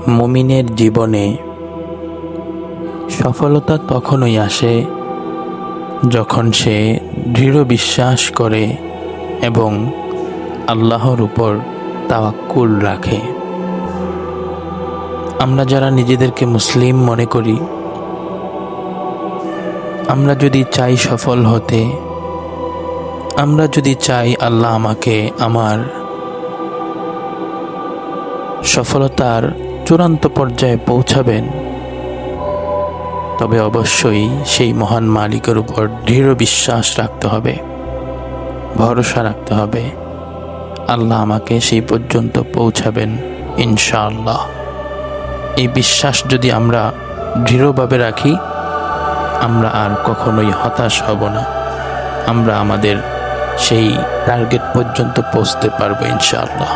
মুমিনের জীবনে সফলতা তখনই আসে যখন সে দৃঢ় বিশ্বাস করে এবং আল্লাহর উপর তাওয়াক্কুল রাখে। আমরা যারা নিজেদেরকে মুসলিম মনে করি, আমরা যদি চাই সফল হতে, আমরা যদি চাই আল্লাহ আমাকে আমার সফলতার চূড়ান্ত পর্যায়ে পৌঁছাবেন, তবে অবশ্যই সেই মহান মালিকের উপর দৃঢ় বিশ্বাস রাখতে হবে, ভরসা রাখতে হবে। আল্লাহ আমাকে সেই পর্যন্ত পৌঁছাবেন ইনশাআল্লাহ। এই বিশ্বাস যদি আমরা দৃঢ়ভাবে রাখি, আমরা আর কখনোই হতাশ হব না। আমরা আমাদের সেই টার্গেট পর্যন্ত পৌঁছতে পারবো ইনশাআল্লাহ।